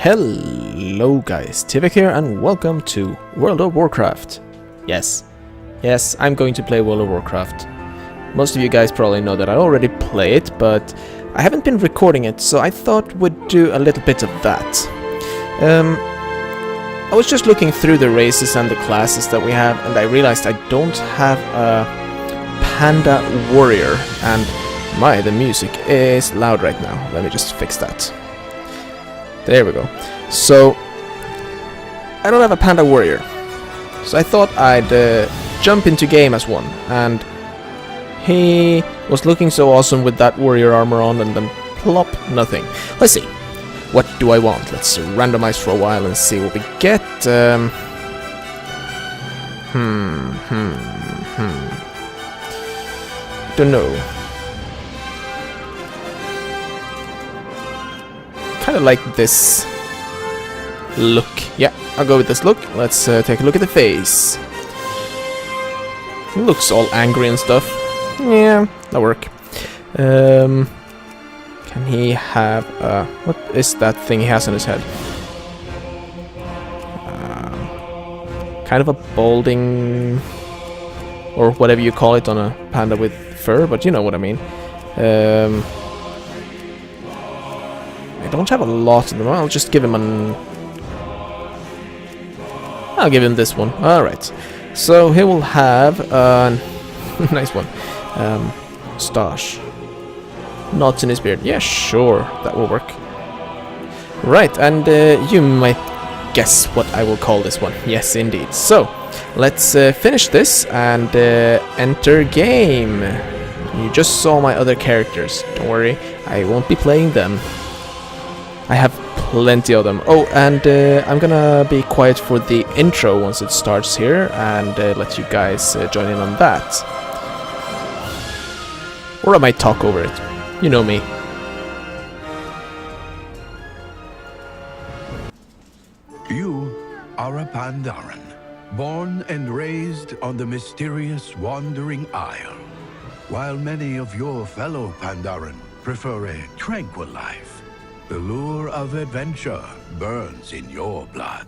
Hello guys, Tivec here and welcome to World of Warcraft. Yes, I'm going to play World of Warcraft. Most of you guys probably know that I already play it, but I haven't been recording it, so I thought we'd do a little bit of that. I was just looking through the races and the classes that we have, and I realized I don't have a Panda Warrior, and the music is loud right now. Let me just fix that. There we go. So, I don't have a Panda Warrior. So I thought I'd jump into game as one. And he was looking so awesome with that warrior armor on, and then plop, nothing. Let's see. What do I want? Let's randomize for a while and see what we get. Don't know. Kind of like this look. Yeah, I'll go with this look. Let's take a look at the face. Looks all angry and stuff. Yeah, that'll work. Can he have what is that thing he has on his head? Kind of a balding, or whatever you call it on a panda with fur, but you know what I mean. I don't have a lot of them. I'll just give him I'll give him this one. Alright. So he will have a nice one. Stash. Knots in his beard. Yeah, sure. That will work. Right, and you might guess what I will call this one. Yes, indeed. So, let's finish this and enter game. You just saw my other characters. Don't worry, I won't be playing them. I have plenty of them. Oh, and I'm gonna be quiet for the intro once it starts here and let you guys join in on that. Or I might talk over it. You know me. You are a Pandaren, born and raised on the mysterious Wandering Isle. While many of your fellow Pandaren prefer a tranquil life, the lure of adventure burns in your blood.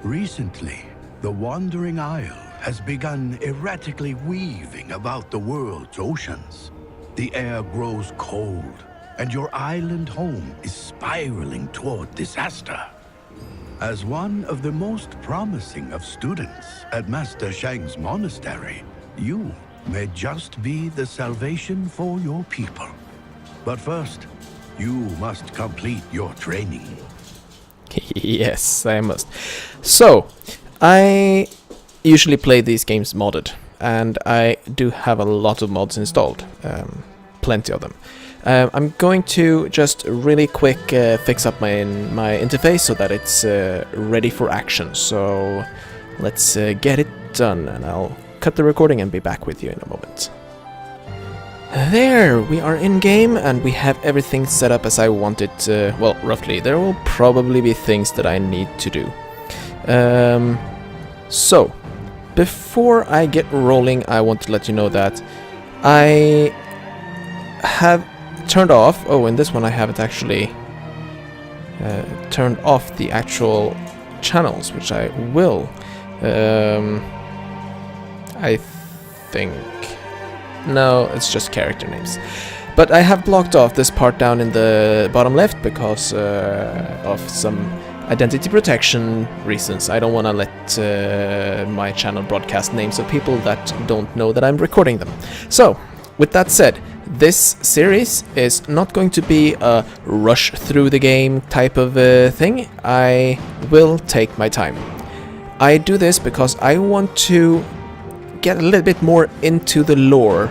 Recently, the Wandering Isle has begun erratically weaving about the world's oceans. The air grows cold, and your island home is spiraling toward disaster. As one of the most promising of students at Master Shang's monastery, you may just be the salvation for your people. But first, you must complete your training. Yes, I must. So, I usually play these games modded, and I do have a lot of mods installed. Plenty of them. I'm going to just really quick fix up my interface so that it's ready for action. So, let's get it done, and I'll cut the recording and be back with you in a moment. There, we are in game and we have everything set up as I want it, well, roughly. There will probably be things that I need to do. So, before I get rolling, I want to let you know that I have turned off, in this one I haven't actually turned off the actual channels, which I will, I think. No, it's just character names. But I have blocked off this part down in the bottom left because of some identity protection reasons. I don't want to let my channel broadcast names of people that don't know that I'm recording them. So, with that said, this series is not going to be a rush through the game type of thing. I will take my time. I do this because I want to get a little bit more into the lore,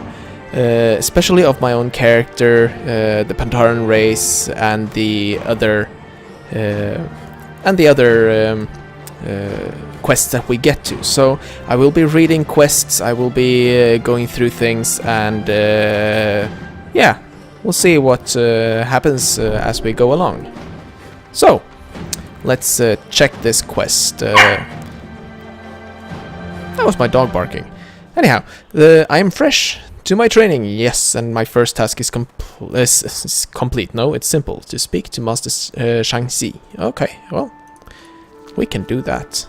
especially of my own character, the Pandaren race, and the other quests that we get to. So I will be reading quests, I will be going through things, and yeah, we'll see what happens as we go along. So let's check this quest. That was my dog barking. Anyhow, I am fresh To my training, yes, and my first task is complete. No, it's simple. To speak to Master Shangxi. Okay, well, we can do that.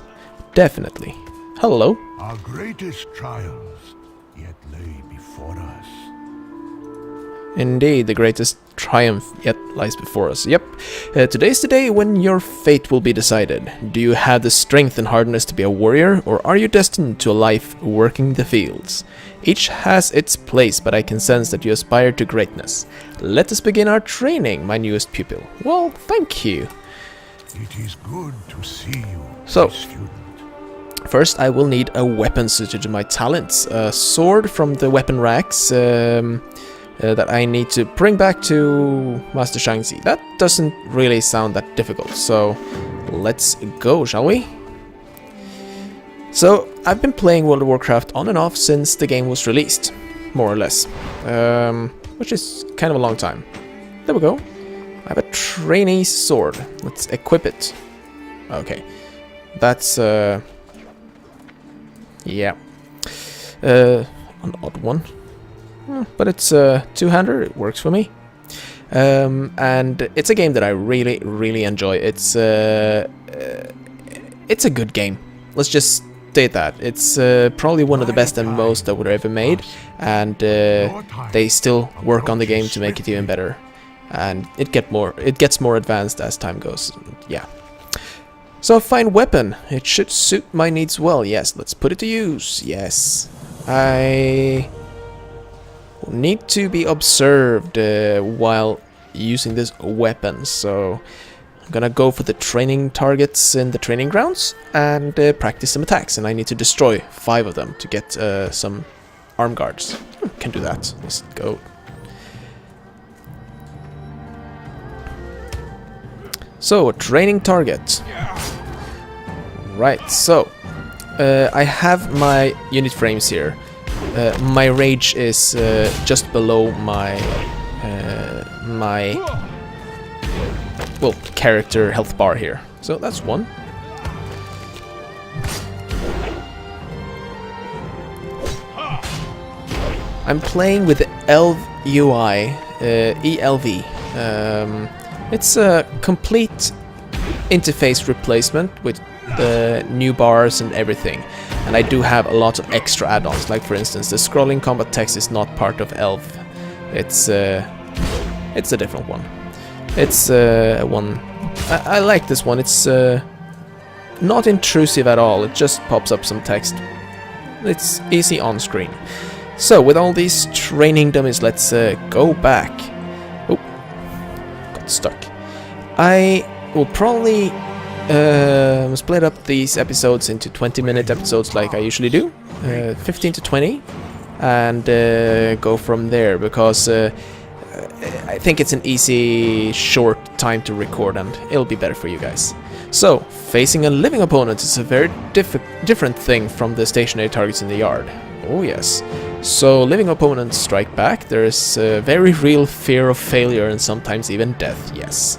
Definitely. Hello. Our greatest trials yet lay before us. Indeed, the greatest triumph yet lies before us. Yep. Today's the day when your fate will be decided. Do you have the strength and hardness to be a warrior, or are you destined to a life working the fields? Each has its place, but I can sense that you aspire to greatness. Let us begin our training, my newest pupil. Well, thank you. It is good to see you, So, student. first I will need a weapon suited to my talents. A sword from the weapon racks that I need to bring back to Master Shangxi. That doesn't really sound that difficult, so let's go, shall we? So, I've been playing World of Warcraft on and off since the game was released, more or less, which is kind of a long time. There we go. I have a trainee's sword. Let's equip it. Okay, that's yeah, an odd one, but it's a two-hander. It works for me, and it's a game that I really enjoy. It's a good game. Let's just state that it's probably one of the best and most that were ever made, and they still work on the game to make it even better, and it gets more advanced as time goes. Yeah. So a fine weapon. It should suit my needs well. Yes, let's put it to use. Yes, I need to be observed while using this weapon, so I'm gonna go for the training targets in the training grounds and practice some attacks, and I need to destroy 5 of them to get some arm guards. Can do that. Let's go. So, training target. Right, so I have my unit frames here. My rage is just below my character health bar here. So that's one. I'm playing with the ELV UI, ELV. It's a complete interface replacement with new bars and everything, and I do have a lot of extra add-ons, like for instance the scrolling combat text is not part of ELV. It's a different one. It's one I like this one. It's not intrusive at all. It just pops up some text. It's easy on screen. So with all these training dummies, let's go back. Oh, got stuck. I will probably split up these episodes into 20-minute episodes like I usually do, 15 to 20, and go from there, because I think it's an easy, short time to record and it'll be better for you guys. So, facing a living opponent is a very different thing from the stationary targets in the yard. Oh yes. So, living opponents strike back. There is a very real fear of failure and sometimes even death, yes.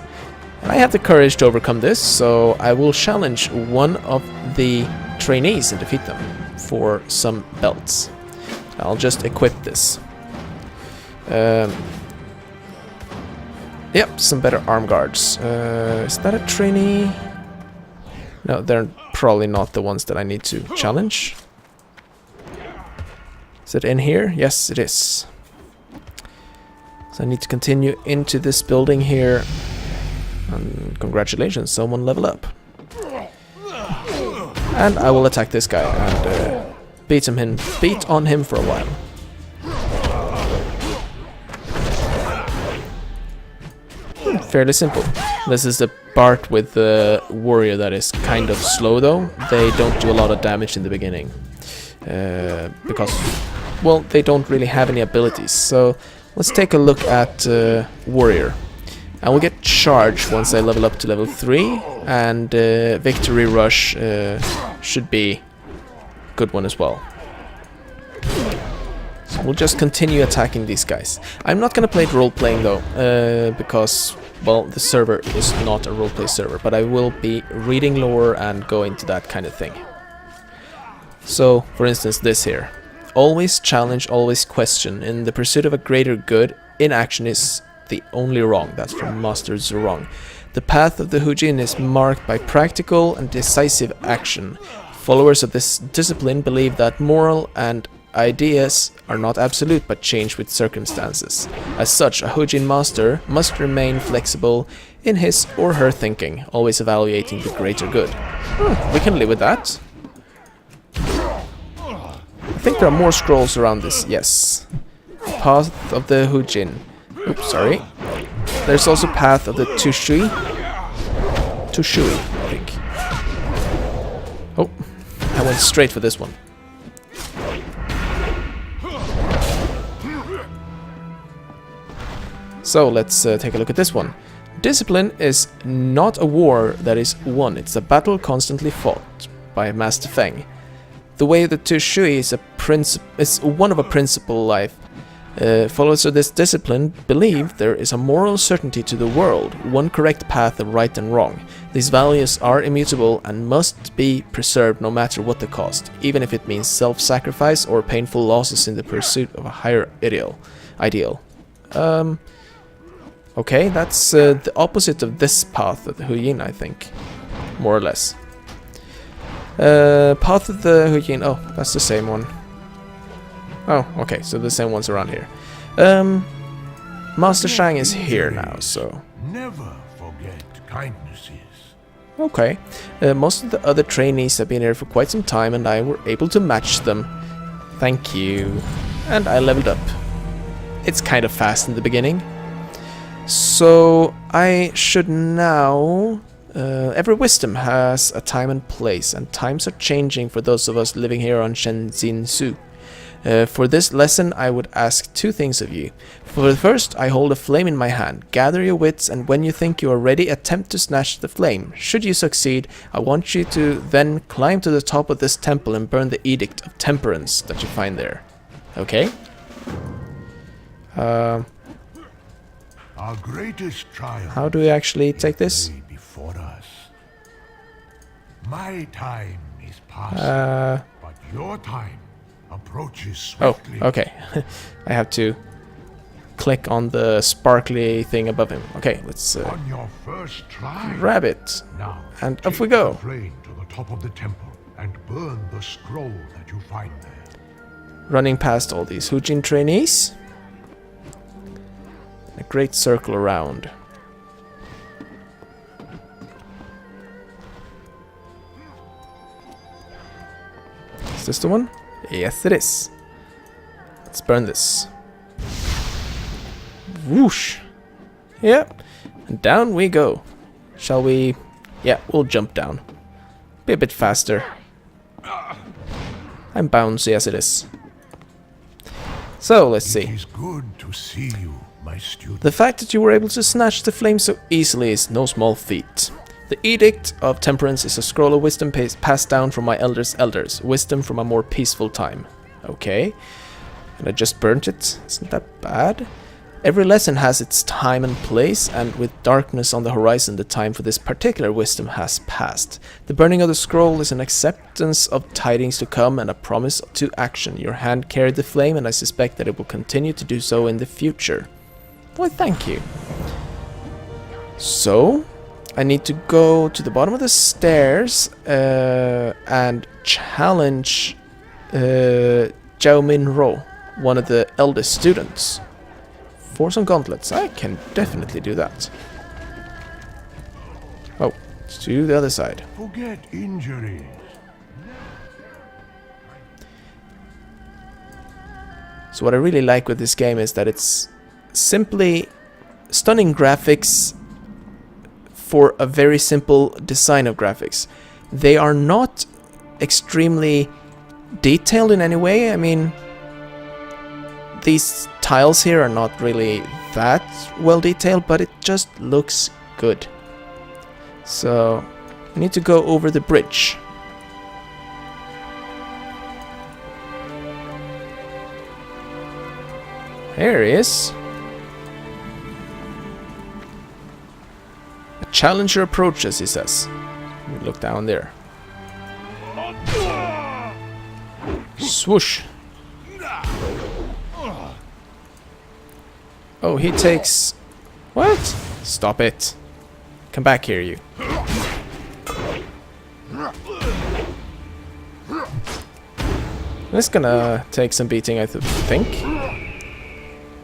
And I have the courage to overcome this, so I will challenge one of the trainees and defeat them for some belts. I'll just equip this. Yep, some better arm guards. Is that a trainee? No, they're probably not the ones that I need to challenge. Is it in here? Yes, it is. So I need to continue into this building here. And congratulations, someone level up. And I will attack this guy and beat on him for a while. Fairly simple. This is the part with the warrior that is kind of slow though. They don't do a lot of damage in the beginning. Because, well, they don't really have any abilities. So let's take a look at warrior. I will get charged once I level up to level 3, and victory rush should be a good one as well. So we'll just continue attacking these guys. I'm not gonna play it role-playing though, because, well, the server is not a role-play server, but I will be reading lore and go into that kind of thing. So, for instance, this here. always challenge, always question. In the pursuit of a greater good, inaction is the only wrong. That's from Master Zurong. The path of the Hujin is marked by practical and decisive action. Followers of this discipline believe that moral and ideas are not absolute but change with circumstances. As such, a Hujin master must remain flexible in his or her thinking, always evaluating the greater good. We can live with that. I think there are more scrolls around this, yes. Path of the Hujin. Oops, sorry. There's also Path of the Tushui. Tushui, I think. Oh, I went straight for this one. So let's take a look at this one. Discipline is not a war that is won, it's a battle constantly fought by Master Feng. The way of the Tushui is one of a principle life. Followers of this discipline believe there is a moral certainty to the world, one correct path of right and wrong. These values are immutable and must be preserved no matter what the cost, even if it means self-sacrifice or painful losses in the pursuit of a higher ideal. Okay, that's the opposite of this path of the Huyin, I think. More or less. Path of the Huyin. Oh, that's the same one. Oh, okay, so the same one's around here. Master Shang is here now, so... Never forget kindnesses. Okay. Most of the other trainees have been here for quite some time, and I were able to match them. Thank you. And I leveled up. It's kind of fast in the beginning. So, I should now... every wisdom has a time and place, and times are changing for those of us living here on Shenzin Su. For this lesson, I would ask two things of you. For the first, I hold a flame in my hand. Gather your wits, and when you think you are ready, attempt to snatch the flame. Should you succeed, I want you to then climb to the top of this temple and burn the Edict of Temperance that you find there. Okay? Our greatest triumph. How do we actually take this? Before us. My time is past, but your time approaches swiftly. Oh, okay. I have to click on the sparkly thing above him. Okay, let's on your first try. grab it. Now, and off we go. The flame to the top of the temple and burn the scroll that you find there. Running past all these Hujin trainees. A great circle around. Is this the one? Yes, it is. Let's burn this. Whoosh! Yep. And down we go. Shall we... Yeah, we'll jump down. Be a bit faster. I'm bouncy as it is. So, let's see. It is good to see you, my student. The fact that you were able to snatch the flame so easily is no small feat. The Edict of Temperance is a scroll of wisdom passed down from my elders' elders. Wisdom from a more peaceful time. Okay. And I just burnt it. Isn't that bad? Every lesson has its time and place, and with darkness on the horizon, the time for this particular wisdom has passed. The burning of the scroll is an acceptance of tidings to come and a promise to action. Your hand carried the flame, and I suspect that it will continue to do so in the future. Well, thank you. So, I need to go to the bottom of the stairs and challenge Zhao Minro, one of the eldest students. For some gauntlets. I can definitely do that. Oh, let's do the other side. Forget injuries. So what I really like with this game is that it's simply stunning graphics for a very simple design of graphics. They are not extremely detailed in any way. I mean, these tiles here are not really that well detailed, but it just looks good. So, I need to go over the bridge. Here he is. A challenger approaches, he says. We look down there. Swoosh. Oh, he takes... What? Stop it. Come back here, you. This is gonna take some beating, I think.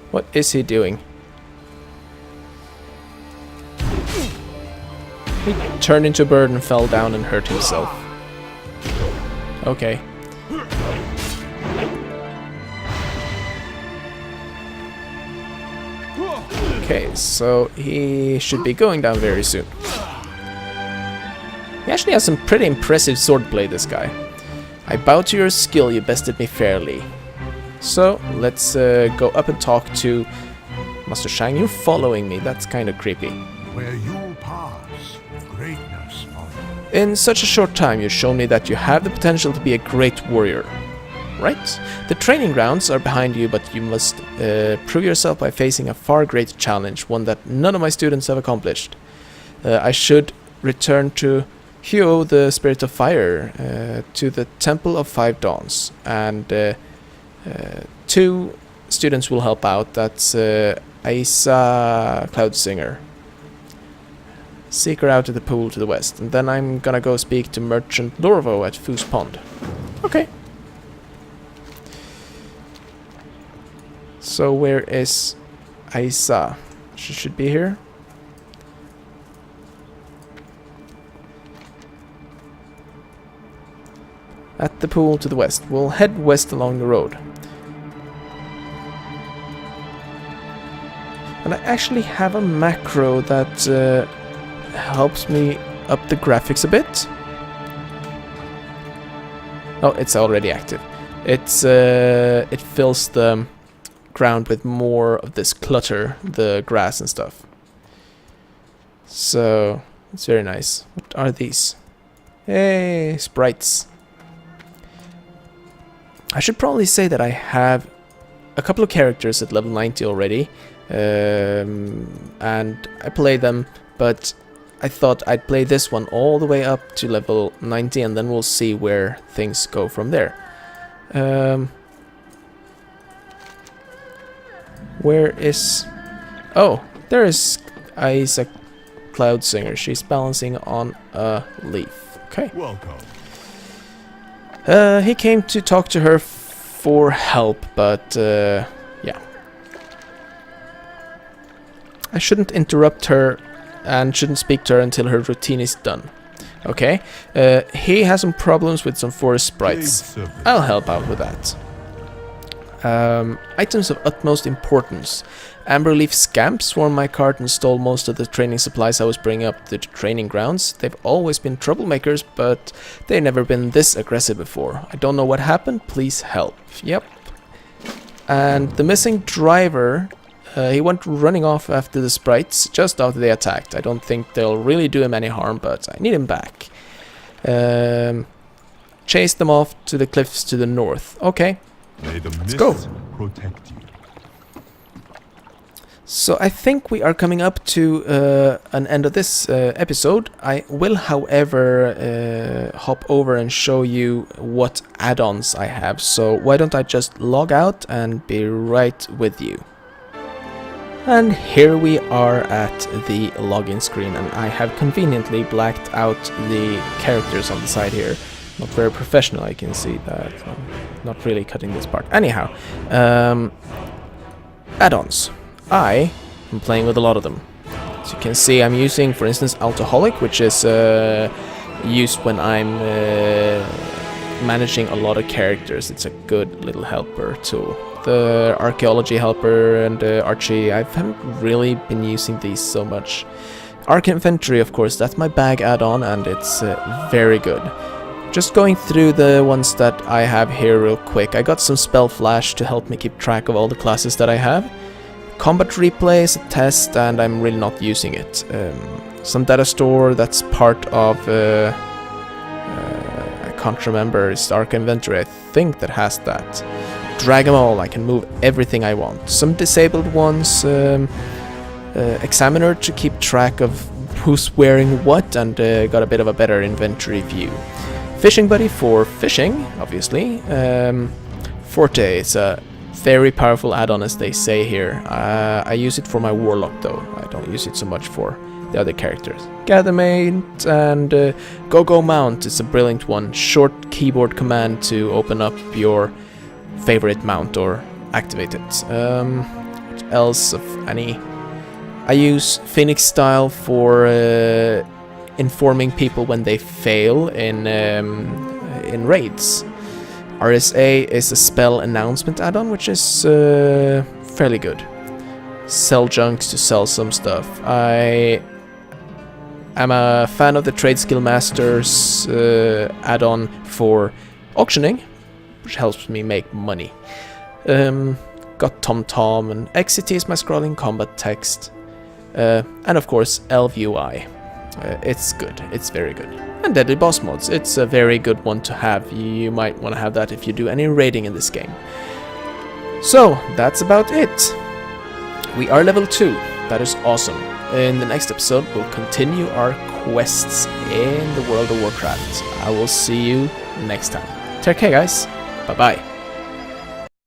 What is he doing? He turned into a bird and fell down and hurt himself. Okay. Okay, so he should be going down very soon. He actually has some pretty impressive swordplay, this guy. I bow to your skill, you bested me fairly. So, let's go up and talk to Master Shang. You're following me, that's kind of creepy. Where you pass, greatness follows. In such a short time, you've shown me that you have the potential to be a great warrior. Right? The training grounds are behind you, but you must prove yourself by facing a far greater challenge, one that none of my students have accomplished. I should return to Hyo, the Spirit of Fire, to the Temple of Five Dawns, and 2 students will help out. That's Aisa Cloudsinger. Seek her out at the pool to the west, and then I'm gonna go speak to Merchant Lorvo at Foos Pond. Okay. So where is Aisa? She should be here. At the pool to the west. We'll head west along the road. And I actually have a macro that helps me up the graphics a bit. Oh, it's already active. It's it fills the ground with more of this clutter, the grass and stuff. So it's very nice. What are these? Hey, sprites. I should probably say that I have a couple of characters at level 90 already, and I play them, but I thought I'd play this one all the way up to level 90, and then we'll see where things go from there. Where is... Oh, there is Isaac Cloudsinger. She's balancing on a leaf. Okay. Welcome. He came to talk to her for help, but yeah. I shouldn't interrupt her and shouldn't speak to her until her routine is done. Okay. He has some problems with some forest sprites. I'll help out with that. Items of utmost importance. Amberleaf scamps swarmed my cart and stole most of the training supplies I was bringing up to the training grounds. They've always been troublemakers, but they've never been this aggressive before. I don't know what happened, please help. Yep. And the missing driver, he went running off after the sprites just after they attacked. I don't think they'll really do him any harm, but I need him back. Chase them off to the cliffs to the north. Okay. May the Let's go. Protect you. So I think we are coming up to an end of this episode. I will, however, hop over and show you what add-ons I have. So why don't I just log out and be right with you. And here we are at the login screen, and I have conveniently blacked out the characters on the side here. Not very professional, I can see that. I'm not really cutting this part. Anyhow, add-ons. I am playing with a lot of them. As you can see, I'm using, for instance, Alcoholic, which is used when I'm managing a lot of characters. It's a good little helper tool. The Archaeology helper and Archie, I haven't really been using these so much. Arc Infantry, of course, that's my bag add-on, and it's very good. Just going through the ones that I have here real quick. I got some Spell Flash to help me keep track of all the classes that I have. Combat Replay is a test, and I'm really not using it. Some Data Store, that's part of... I can't remember, it's Arc Inventory, I think that has that. Drag 'em all, I can move everything I want. Some disabled ones, Examiner to keep track of who's wearing what, and got a bit of a better inventory view. Fishing Buddy for fishing, obviously. Forte is a Very powerful add-on, as they say here. I use it for my Warlock, though. I don't use it so much for the other characters. Gather Mate and Go Mount is a brilliant one. Short keyboard command to open up your favorite mount or activate it. What else of any? I use Phoenix Style for informing people when they fail in raids. RSA is a spell announcement add-on, which is fairly good. Sell junks to sell some stuff. I am a fan of the Trade Skill Masters add-on for auctioning, which helps me make money. Got TomTom, and XCT is my scrolling combat text. And of course Elf UI. It's good, it's very good. And Deadly Boss Mods, it's a very good one to have. You might want to have that if you do any raiding in this game. So, that's about it. We are level 2, that is awesome. In the next episode, we'll continue our quests in the world of Warcraft. I will see you next time. Take care, guys. Bye-bye.